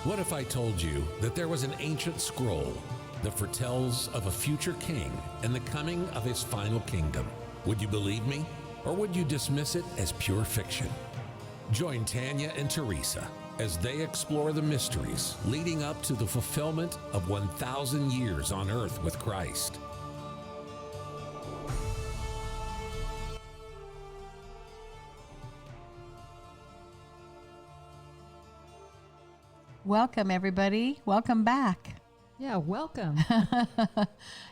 What if I told you that there was an ancient scroll that foretells of a future king and the coming of his final kingdom? Would you believe me, or would you dismiss it as pure fiction? Join Tanya and Teresa as they explore the mysteries leading up to the fulfillment of 1,000 years on earth with Christ. Welcome, everybody. Welcome back. Yeah, welcome.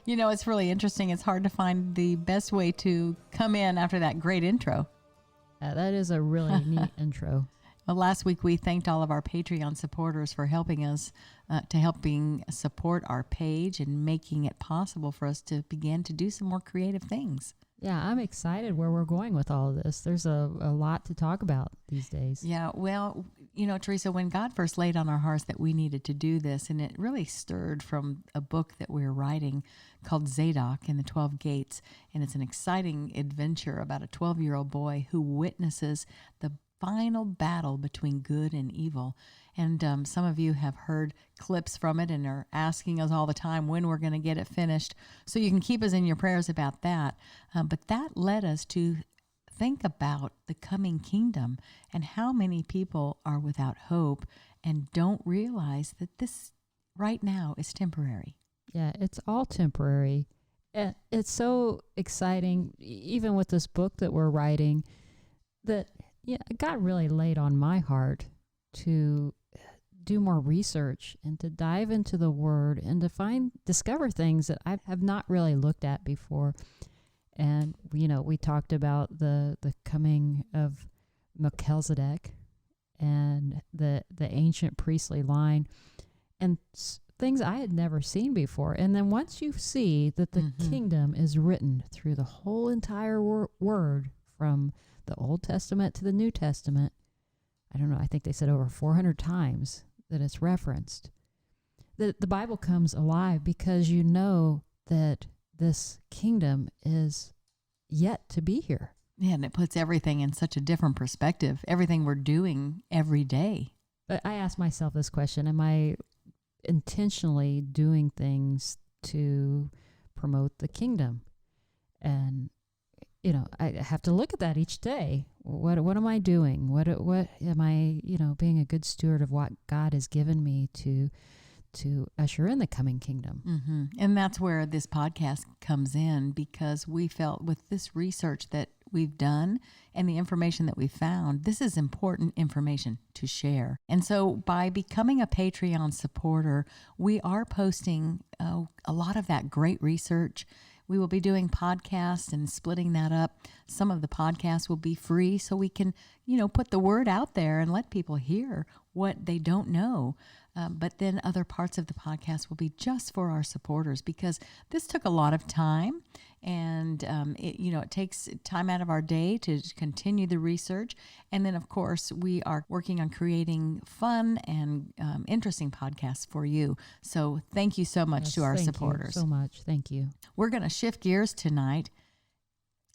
You know, it's really interesting. It's hard to find the best way to come in after that great intro. That is a really neat intro. Well, last week we thanked all of our Patreon supporters for helping us helping support our page and making it possible for us to begin to do some more creative things. Yeah, I'm excited where we're going with all of this. There's a lot to talk about these days. Yeah, well, you know, Teresa, when God first laid on our hearts that we needed to do this, and it really stirred from a book that we were writing called Zadok and the 12 Gates, and it's an exciting adventure about a 12-year-old boy who witnesses the final battle between good and evil. And some of you have heard clips from it and are asking us all the time when we're going to get it finished. So you can keep us in your prayers about that. But that led us to think about the coming kingdom and how many people are without hope and don't realize that this right now is temporary. Yeah, it's all temporary. It's so exciting, even with this book that we're writing, that God really laid on my heart to do more research and to dive into the Word and to discover things that I have not really looked at before. And, you know, we talked about the coming of Melchizedek and the ancient priestly line and things I had never seen before. And then once you see that the kingdom is written through the whole entire Word from the Old Testament to the New Testament, I don't know, I think they said over 400 times that it's referenced. The Bible comes alive because you know that this kingdom is yet to be here. Yeah, and it puts everything in such a different perspective, everything we're doing every day. But I ask myself this question, am I intentionally doing things to promote the kingdom? And you know, I have to look at that each day. What am I doing? What am I, being a good steward of what God has given me to usher in the coming kingdom? Mm-hmm. And that's where this podcast comes in, because we felt with this research that we've done and the information that we found, this is important information to share. And so by becoming a Patreon supporter, we are posting a lot of that great research. We will be doing podcasts and splitting that up. Some of the podcasts will be free so we can, put the word out there and let people hear what they don't know. But then other parts of the podcast will be just for our supporters, because this took a lot of time, and it takes time out of our day to continue the research. And then, of course, we are working on creating fun and interesting podcasts for you. So thank you so much to our supporters. Thank you so much. Thank you. We're going to shift gears tonight.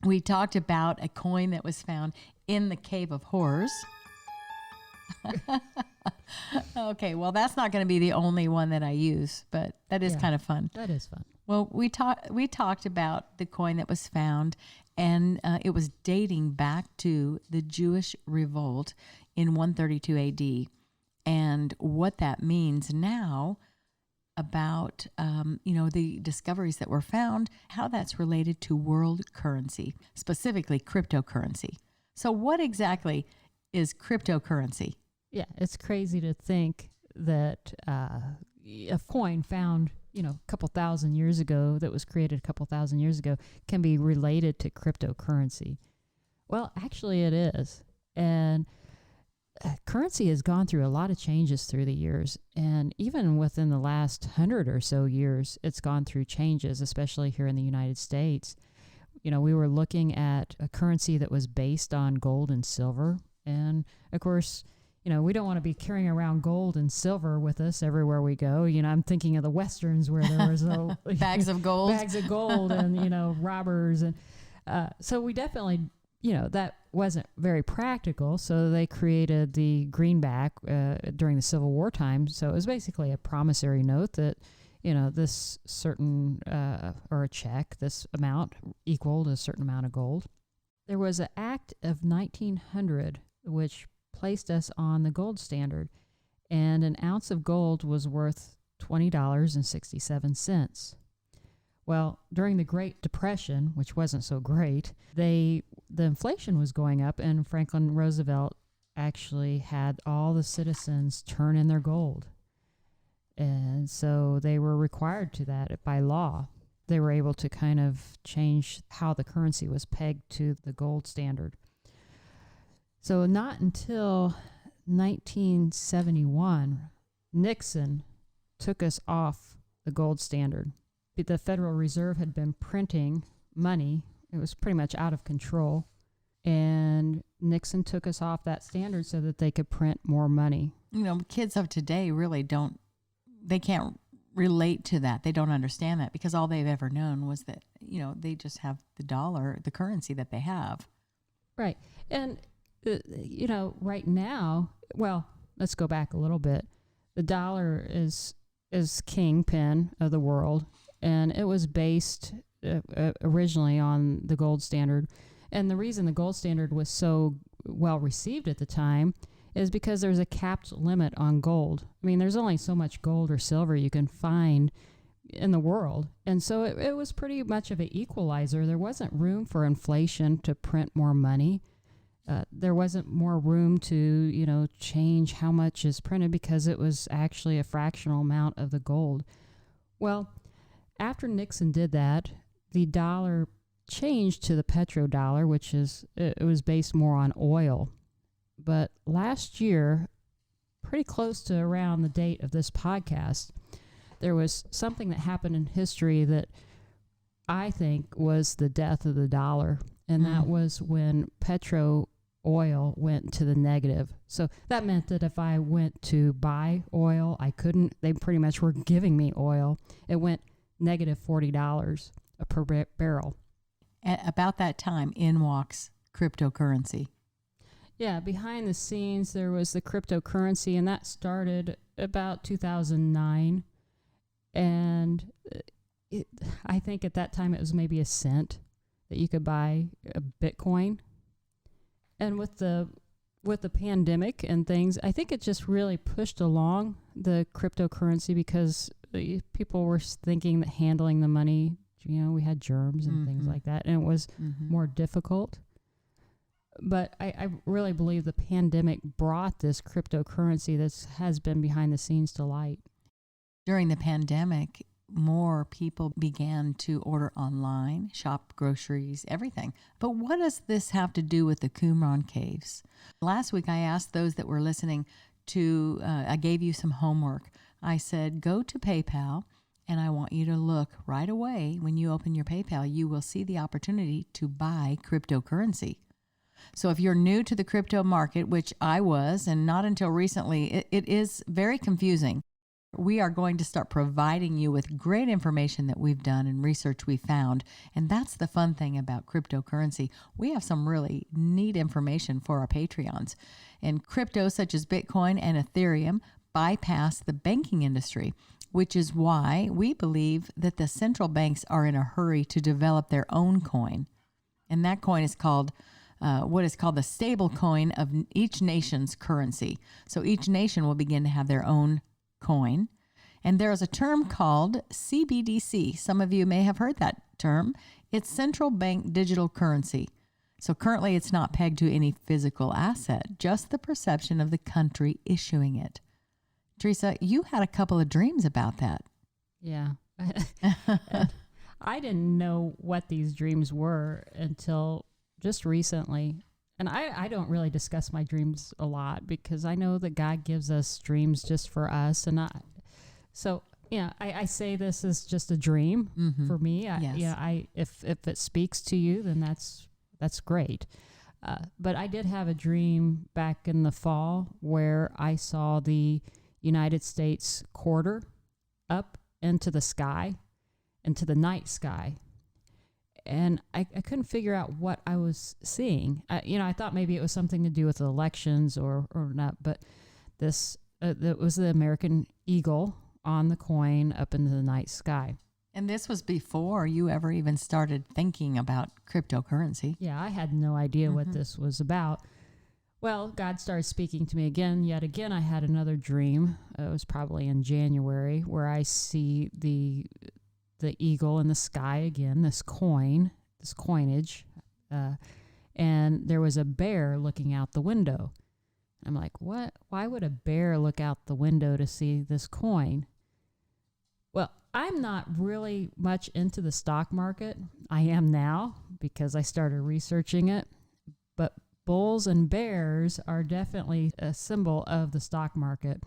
We talked about a coin that was found in the Cave of Horrors. Okay, well, that's not going to be the only one that I use, but that is kind of fun. That is fun. Well, we talked about the coin that was found, and it was dating back to the Jewish revolt in 132 AD, and what that means now about the discoveries that were found, how that's related to world currency, specifically cryptocurrency. So what exactly is cryptocurrency? Yeah, it's crazy to think that a coin found, a couple thousand years ago, that was created a couple thousand years ago, can be related to cryptocurrency. Well, actually it is. And currency has gone through a lot of changes through the years. And even within the last 100 or so years, it's gone through changes, especially here in the United States. We were looking at a currency that was based on gold and silver. And of course, we don't want to be carrying around gold and silver with us everywhere we go. I'm thinking of the Westerns where there was bags of gold and, robbers. And so we definitely that wasn't very practical. So they created the greenback during the Civil War time. So it was basically a promissory note that, this certain, or a check, this amount equaled a certain amount of gold. There was an act of 1900 which placed us on the gold standard, and an ounce of gold was worth $20.67. Well, during the Great Depression, which wasn't so great, the inflation was going up, and Franklin Roosevelt actually had all the citizens turn in their gold. And so they were required to that by law. They were able to kind of change how the currency was pegged to the gold standard. So not until 1971, Nixon took us off the gold standard. The Federal Reserve had been printing money. It was pretty much out of control. And Nixon took us off that standard so that they could print more money. Kids of today really they can't relate to that. They don't understand that because all they've ever known was that, they just have the dollar, the currency that they have. Right. And, right now, well, let's go back a little bit. The dollar is kingpin of the world. And it was based originally on the gold standard. And the reason the gold standard was so well received at the time is because there's a capped limit on gold. I mean, there's only so much gold or silver you can find in the world. And so it was pretty much of an equalizer. There wasn't room for inflation to print more money. There wasn't more room to, change how much is printed because it was actually a fractional amount of the gold. Well, after Nixon did that, the dollar changed to the petrodollar, which it was based more on oil. But last year, pretty close to around the date of this podcast, there was something that happened in history that I think was the death of the dollar. And that was when petro oil went to the negative. So that meant that if I went to buy oil, I couldn't. They pretty much were giving me oil. It went negative $40 per barrel. At about that time, in walks cryptocurrency. Yeah, behind the scenes, there was the cryptocurrency, and that started about 2009. And I think at that time it was maybe a cent that you could buy a Bitcoin. And with the pandemic and things, I think it just really pushed along the cryptocurrency because people were thinking that handling the money, we had germs and things like that, and it was more difficult. But I really believe the pandemic brought this cryptocurrency that has been behind the scenes to light. During the pandemic, more people began to order online, shop groceries, everything. But what does this have to do with the Qumran caves? Last week, I asked those that were listening I gave you some homework. I said, go to PayPal, and I want you to look right away. When you open your PayPal, you will see the opportunity to buy cryptocurrency. So if you're new to the crypto market, which I was, and not until recently, it is very confusing. We are going to start providing you with great information that we've done and research we found. And that's the fun thing about cryptocurrency. We have some really neat information for our Patreons. And crypto such as Bitcoin and Ethereum bypass the banking industry, which is why we believe that the central banks are in a hurry to develop their own coin. And that coin is called what is called the stable coin of each nation's currency. So each nation will begin to have their own coin. And there is a term called CBDC. Some of you may have heard that term. It's central bank digital currency. So currently it's not pegged to any physical asset, just the perception of the country issuing it. Teresa, you had a couple of dreams about that. Yeah. I didn't know what these dreams were until just recently. And I don't really discuss my dreams a lot because I know that God gives us dreams just for us. And I say this is just a dream for me. Yes. If it speaks to you, then that's great. But I did have a dream back in the fall where I saw the United States quarter up into the sky, into the night sky. and I couldn't figure out what I was seeing. I thought maybe it was something to do with the elections or not, but this that was the American eagle on the coin up into the night sky. And this was before you ever even started thinking about cryptocurrency. Yeah, I had no idea what this was about. Well, God started speaking to me again. Yet again, I had another dream. It was probably in January, where I see the eagle in the sky again, this coinage, and there was a bear looking out the window. I'm like, what? Why would a bear look out the window to see this coin? Well, I'm not really much into the stock market. I am now because I started researching it. But bulls and bears are definitely a symbol of the stock market,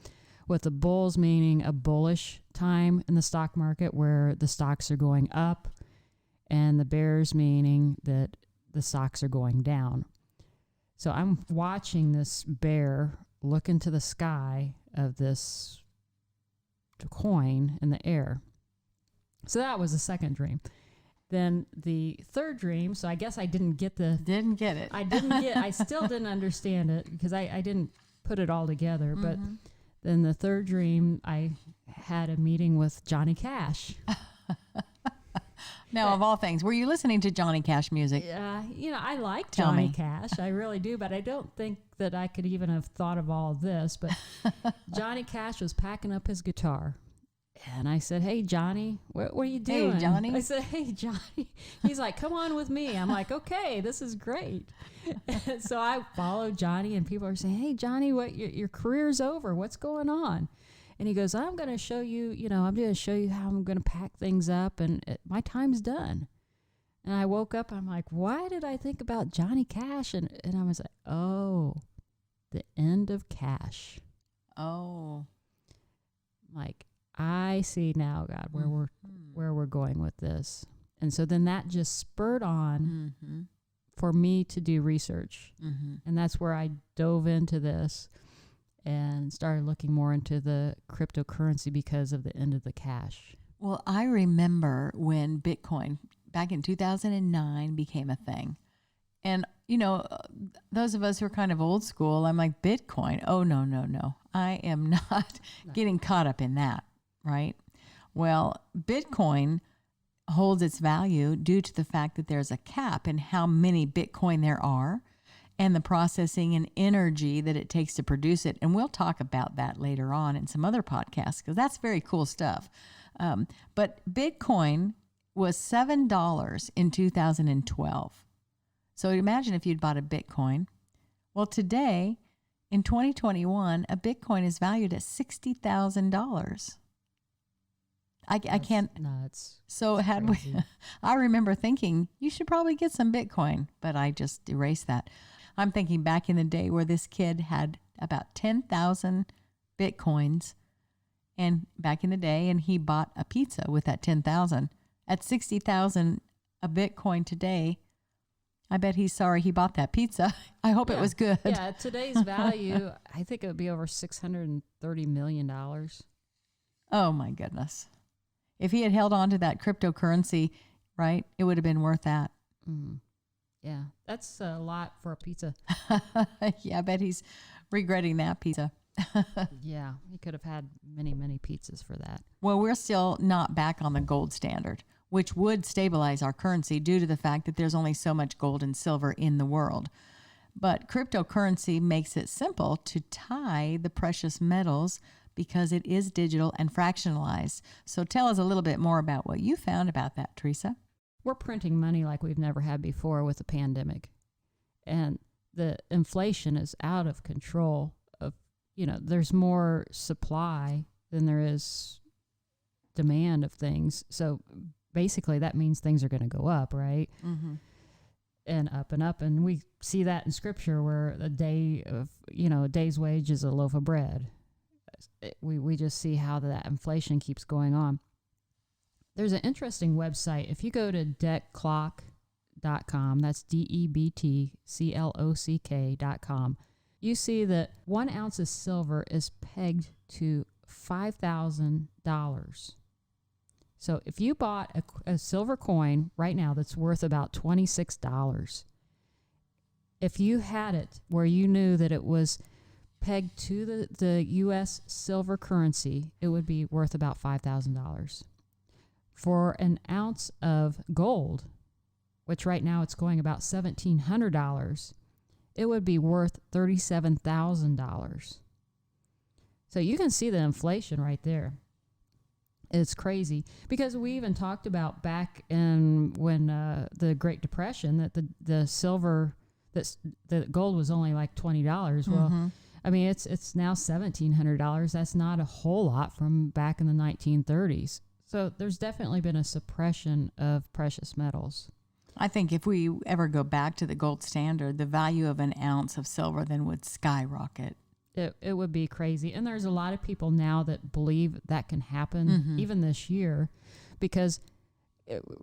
with the bulls meaning a bullish time in the stock market where the stocks are going up, and the bears meaning that the stocks are going down. So I'm watching this bear look into the sky of this coin in the air. So that was the second dream. Then the third dream, so I guess I didn't get it. I still didn't understand it because I didn't put it all together. But then the third dream, I had a meeting with Johnny Cash. Now, of all things, were you listening to Johnny Cash music? I like Johnny Cash. I really do, but I don't think that I could even have thought of all of this. But Johnny Cash was packing up his guitar. And I said, hey, Johnny, what are you doing? Hey, Johnny. I said, hey, Johnny. He's like, come on with me. I'm like, okay, this is great. So I followed Johnny, and people are saying, hey, Johnny, what your career's over. What's going on? And he goes, I'm going to show you, I'm going to show you how I'm going to pack things up, and my time's done. And I woke up, I'm like, why did I think about Johnny Cash? And I was like, oh, the end of Cash. Oh. Like, I see now, God, where we're going with this. And so then that just spurred on for me to do research. And that's where I dove into this and started looking more into the cryptocurrency because of the end of the cash. Well, I remember when Bitcoin back in 2009 became a thing. And, those of us who are kind of old school, I'm like, Bitcoin? Oh, no. I am not getting caught up in that. Right? Well, Bitcoin holds its value due to the fact that there's a cap in how many Bitcoin there are and the processing and energy that it takes to produce it. And we'll talk about that later on in some other podcasts because that's very cool stuff. But Bitcoin was $7 in 2012. So imagine if you'd bought a Bitcoin. Well, today, in 2021, a Bitcoin is valued at $60,000. I can't. Nuts. So had we, I remember thinking you should probably get some Bitcoin, but I just erased that. I'm thinking back in the day where this kid had about 10,000 Bitcoins, and back in the day, and he bought a pizza with that 10,000 at 60,000 a Bitcoin today. I bet he's sorry he bought that pizza. I hope it was good. Yeah, today's value, I think it would be over $630 million. Oh my goodness. If he had held on to that cryptocurrency, right, it would have been worth that. Yeah, that's a lot for a pizza. Yeah, I bet he's regretting that pizza. Yeah, he could have had many, many pizzas for that. Well, we're still not back on the gold standard, which would stabilize our currency due to the fact that there's only so much gold and silver in the world. But cryptocurrency makes it simple to tie the precious metals because it is digital and fractionalized. So tell us a little bit more about what you found about that, Teresa. We're printing money like we've never had before with the pandemic. And the inflation is out of control. There's more supply than there is demand of things. So basically that means things are going to go up, right? And up and up. And we see that in scripture where a day's wage is a loaf of bread. We just see how that inflation keeps going on. There's an interesting website. If you go to debtclock.com, that's DEBTCLOCK.com, you see that 1 ounce of silver is pegged to $5,000. So if you bought a silver coin right now that's worth about $26, if you had it where you knew that it was pegged to the U.S. silver currency, it would be worth about $5,000. For an ounce of gold, which right now it's going about $1,700, it would be worth $37,000. So you can see the inflation right there. It's crazy, because we even talked about back in when the Great Depression that the silver, the gold was only like $20. Well, I mean, it's now $1,700. That's not a whole lot from back in the 1930s. So there's definitely been a suppression of precious metals. I think if we ever go back to the gold standard, the value of an ounce of silver then would skyrocket. It would be crazy. And there's a lot of people now that believe that can happen even this year, because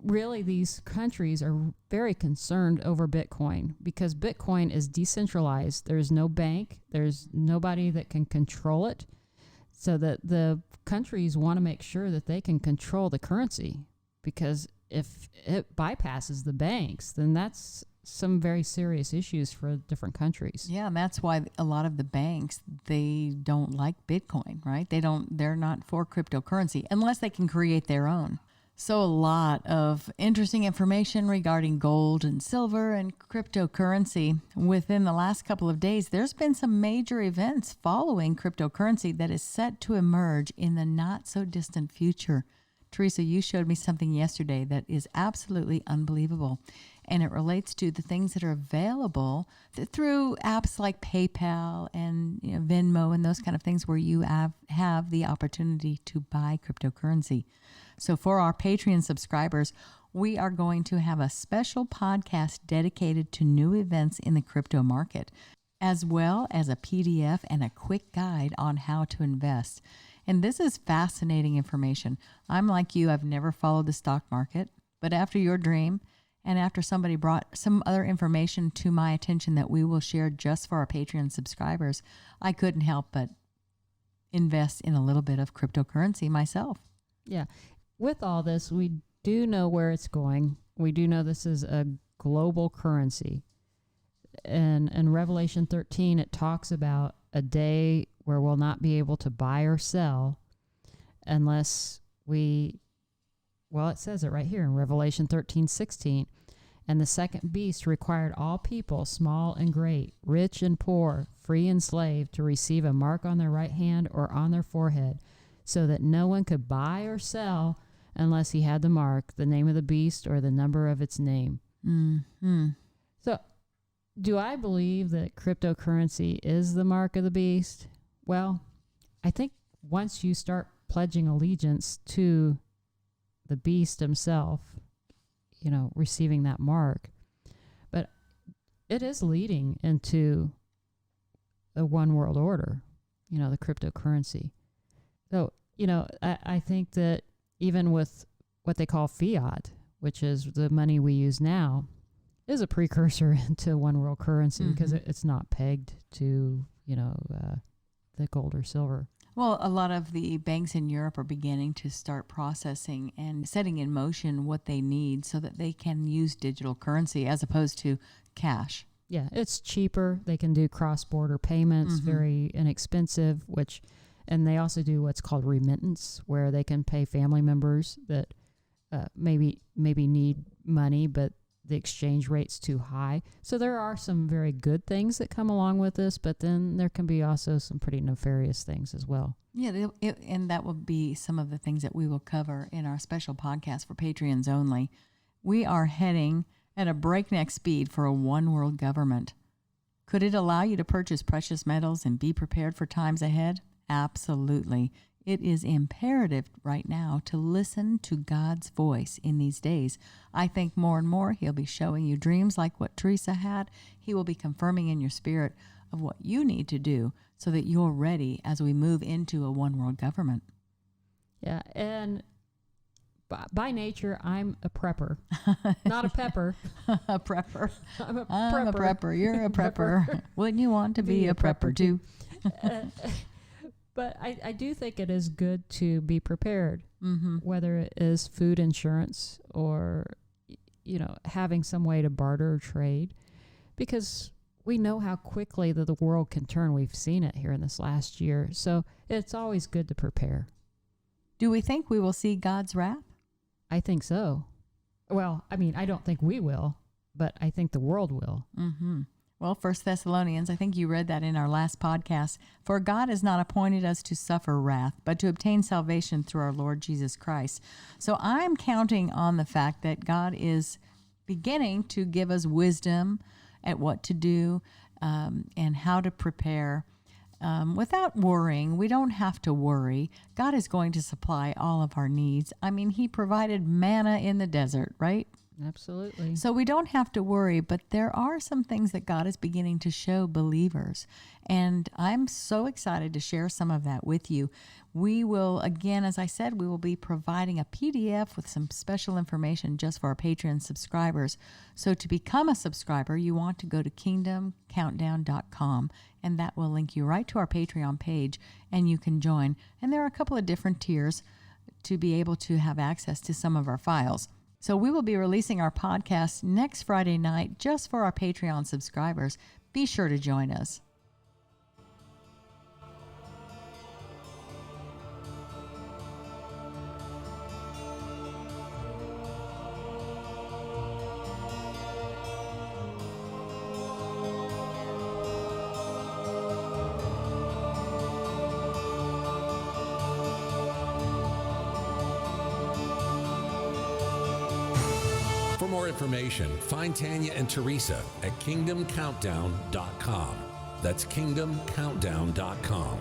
really these countries are very concerned over Bitcoin, because Bitcoin is decentralized. There's no bank. There's nobody that can control it. So that the countries want to make sure that they can control the currency, because if it bypasses the banks, then that's some very serious issues for different countries. Yeah, and that's why a lot of the banks, they don't like Bitcoin, right? They're not for cryptocurrency unless they can create their own. So a lot of interesting information regarding gold and silver and cryptocurrency. Within the last couple of days, there's been some major events following cryptocurrency that is set to emerge in the not so distant future. Teresa, you showed me something yesterday that is absolutely unbelievable. And it relates to the things that are available through apps like PayPal and Venmo and those kind of things, where you have the opportunity to buy cryptocurrency. So for our Patreon subscribers, we are going to have a special podcast dedicated to new events in the crypto market, as well as a PDF and a quick guide on how to invest. And this is fascinating information. I'm like you, I've never followed the stock market, but after your dream, and after somebody brought some other information to my attention that we will share just for our Patreon subscribers, I couldn't help but invest in a little bit of cryptocurrency myself. Yeah. With all this, we do know where it's going. We do know this is a global currency. And in Revelation 13, it talks about a day where we'll not be able to buy or sell unless it says it right here in Revelation 13:16. And the second beast required all people, small and great, rich and poor, free and slave, to receive a mark on their right hand or on their forehead, so that no one could buy or sell unless he had the mark, the name of the beast, or the number of its name. Mm-hmm. So, do I believe that cryptocurrency is the mark of the beast? Well, I think once you start pledging allegiance to the beast himself, receiving that mark. But it is leading into the one world order, the cryptocurrency. So, I think that even with what they call fiat, which is the money we use now, is a precursor to one world currency, because it's not pegged to, the gold or silver. Well, a lot of the banks in Europe are beginning to start processing and setting in motion what they need so that they can use digital currency as opposed to cash. Yeah, it's cheaper. They can do cross-border payments, very inexpensive, and they also do what's called remittance, where they can pay family members that maybe need money, but the exchange rate's too high. So there are some very good things that come along with this, but then there can be also some pretty nefarious things as well. Yeah, and that will be some of the things that we will cover in our special podcast for Patreons only. We are heading at a breakneck speed for a one world government. Could it allow you to purchase precious metals and be prepared for times ahead? Absolutely. It is imperative right now to listen to God's voice in these days. I think more and more He'll be showing you dreams like what Teresa had. He will be confirming in your spirit of what you need to do so that you're ready as we move into a one world government. Yeah, and by nature, I'm a prepper, not a pepper. A prepper. I'm a I'm a prepper. You're a prepper. Wouldn't you want to be a prepper too? But I do think it is good to be prepared, whether it is food insurance or, having some way to barter or trade, because we know how quickly that the world can turn. We've seen it here in this last year. So it's always good to prepare. Do we think we will see God's wrath? I think so. Well, I don't think we will, but I think the world will. Mm-hmm. Well, 1 Thessalonians, I think you read that in our last podcast. For God has not appointed us to suffer wrath, but to obtain salvation through our Lord Jesus Christ. So I'm counting on the fact that God is beginning to give us wisdom at what to do and how to prepare. Without worrying, we don't have to worry. God is going to supply all of our needs. He provided manna in the desert, right? Absolutely. So we don't have to worry, but there are some things that God is beginning to show believers. And I'm so excited to share some of that with you. We will, again, as I said, we will be providing a PDF with some special information just for our Patreon subscribers. So to become a subscriber, you want to go to kingdomcountdown.com, and that will link you right to our Patreon page, and you can join. And there are a couple of different tiers to be able to have access to some of our files. So we will be releasing our podcast next Friday night just for our Patreon subscribers. Be sure to join us. For more information, find Tanya and Teresa at kingdomcountdown.com. That's kingdomcountdown.com.